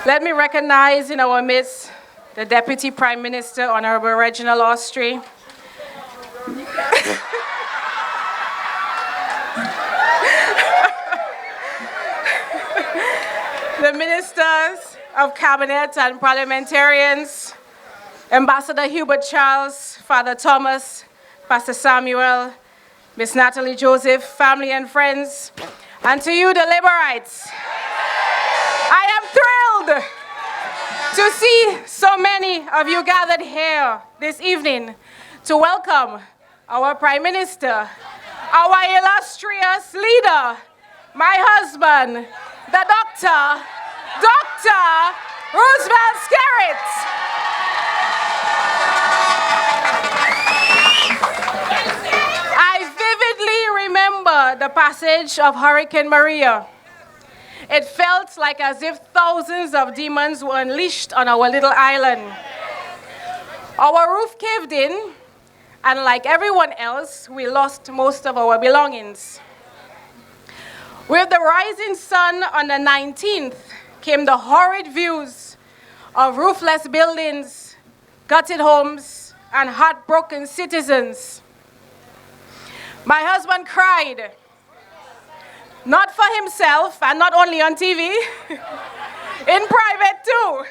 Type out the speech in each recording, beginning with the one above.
Let me recognize in our midst the Deputy Prime Minister, Honorable Reginald Austri. The Ministers of Cabinet and Parliamentarians, Ambassador Hubert Charles, Father Thomas, Pastor Samuel, Miss Natalie Joseph, family and friends, and to you, the Liberites. I am thrilled to see so many of you gathered here this evening to welcome our Prime Minister, our illustrious leader, my husband, the Dr. Roosevelt Skerrit. I vividly remember the passage of Hurricane Maria. It felt like as if thousands of demons were unleashed on our little island. Our roof caved in, and like everyone else, we lost most of our belongings. With the rising sun on the 19th came the horrid views of roofless buildings, gutted homes, and heartbroken citizens. My husband cried, not for himself, and not only on TV, in private too.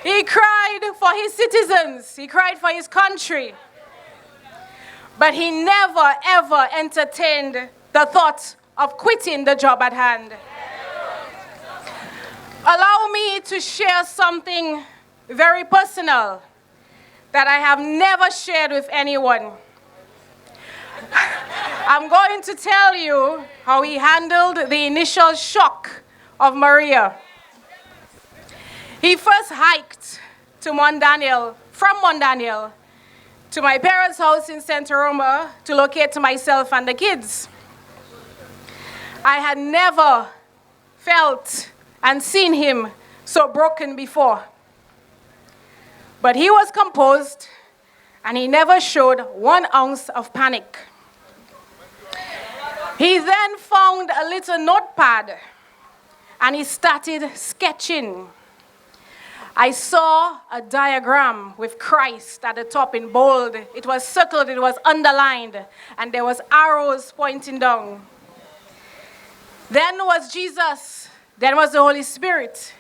He cried for his citizens, he cried for his country. But he never, ever entertained the thought of quitting the job at hand. Allow me to share something very personal that I have never shared with anyone. I'm going to tell you how he handled the initial shock of Maria. He first hiked to Mount Daniel, from Mount Daniel, to my parents' house in Santa Roma to locate myself and the kids. I had never felt and seen him so broken before. But he was composed, and he never showed 1 ounce of panic. He then found a little notepad, and he started sketching. I saw a diagram with Christ at the top in bold. It was circled, it was underlined, and there was arrows pointing down. Then was Jesus, then was the Holy Spirit.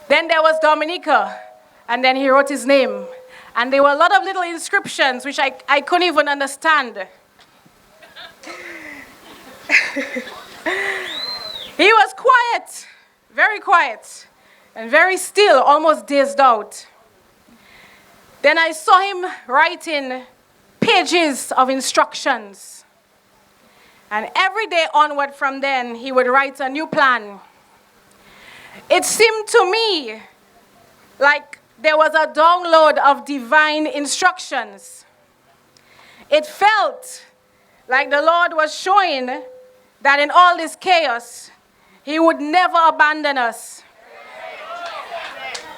Then there was Dominica, and then he wrote his name. And there were a lot of little inscriptions which I couldn't even understand. He was quiet, and very still, almost dazed out. Then I saw him writing pages of instructions. And every day onward from then, he would write a new plan. It seemed to me like there was a download of divine instructions. It felt like the Lord was showing that in all this chaos, he would never abandon us.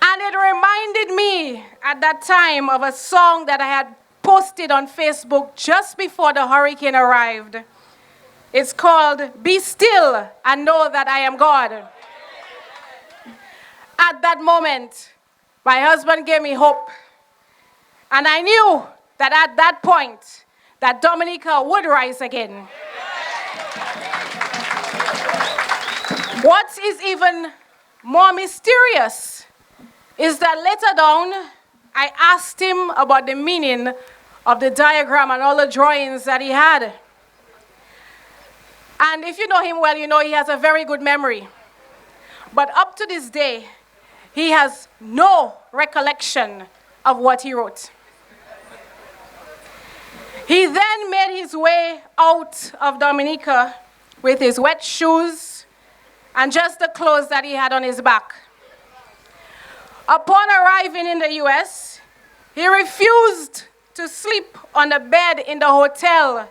And it reminded me at that time of a song that I had posted on Facebook just before the hurricane arrived. It's called, "Be Still and Know That I Am God." At that moment, my husband gave me hope. And I knew that at that point, that Dominica would rise again. What is even more mysterious is that later down, I asked him about the meaning of the diagram and all the drawings that he had. And if you know him well, you know he has a very good memory. But up to this day, he has no recollection of what he wrote. He then made his way out of Dominica with his wet shoes and just the clothes that he had on his back. Upon arriving in the US, he refused to sleep on the bed in the hotel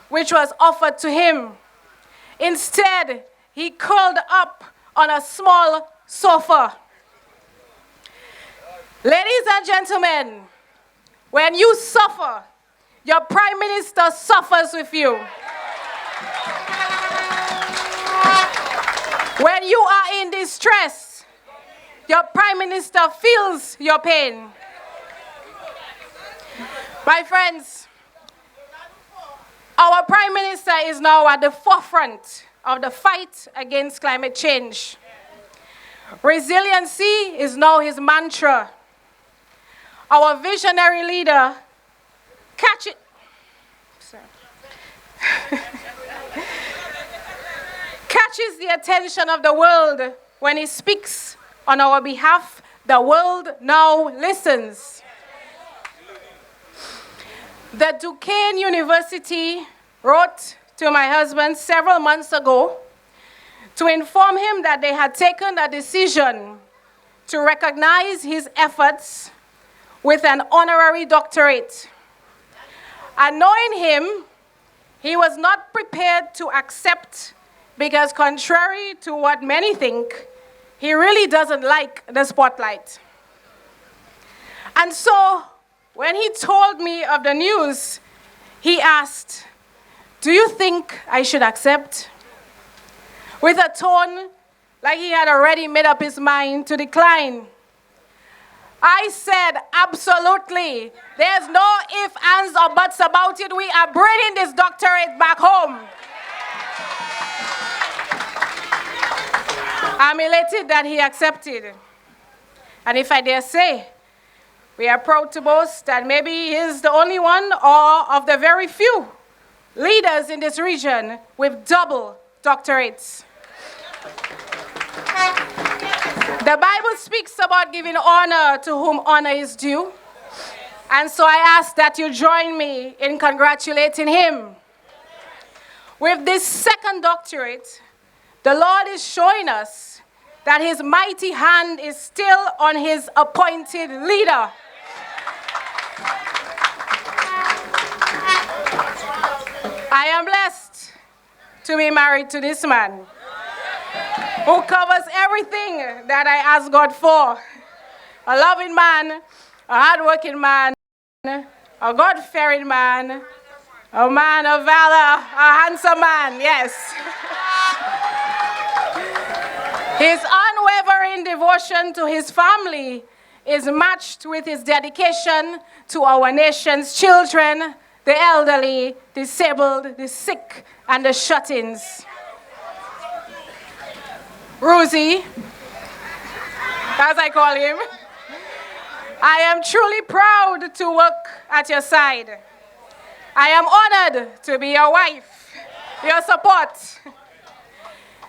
which was offered to him. Instead, he curled up on a small sofa. Ladies and gentlemen, when you suffer, your Prime Minister suffers with you. When you are in distress, Your Prime Minister feels your pain. My friends, our Prime Minister is now at the forefront of the fight against climate change. Resiliency is now his mantra. Our visionary leader catches the attention of the world when he speaks on our behalf. The world now listens. The Duquesne University wrote to my husband several months ago to inform him that they had taken a decision to recognize his efforts with an honorary doctorate. And knowing him, he was not prepared to accept, because contrary to what many think, he really doesn't like the spotlight. And so, when he told me of the news, he asked, "Do you think I should accept?" With a tone like he had already made up his mind to decline. I said, "Absolutely. There's no ifs, ands, or buts about it. We are bringing this doctorate back home." I'm elated that he accepted. And if I dare say, we are proud to boast that maybe he is the only one or of the very few leaders in this region with double doctorates. The Bible speaks about giving honor to whom honor is due. And so I ask that you join me in congratulating him. With this second doctorate, the Lord is showing us that his mighty hand is still on his appointed leader. I am blessed to be married to this man who covers everything that I ask God for. A loving man, a hardworking man, a God-fearing man, a man of valor, a handsome man, yes. His unwavering devotion to his family is matched with his dedication to our nation's children, the elderly, disabled, the sick, and the shut-ins. Rosie, as I call him, I am truly proud to work at your side. I am honored to be your wife, your support.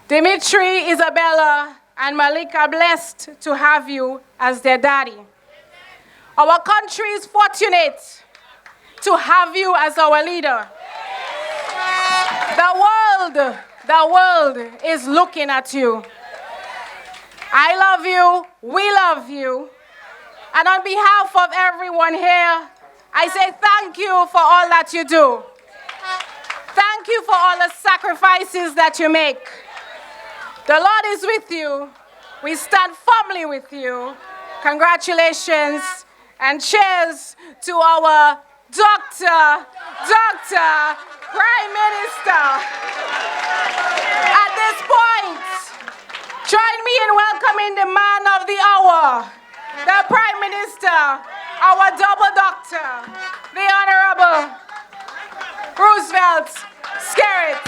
Dimitri, Isabella, and Malik are blessed to have you as their daddy. Our country is fortunate to have you as our leader. The world is looking at you. I love you, we love you, and on behalf of everyone here, I say thank you for all that you do. Thank you for all the sacrifices that you make. The Lord is with you. We stand firmly with you. Congratulations and cheers to our Dr. Prime Minister. At this point, join me in welcoming the man of the hour, the Prime Minister, our double doctor, the Honorable Roosevelt Skerrit.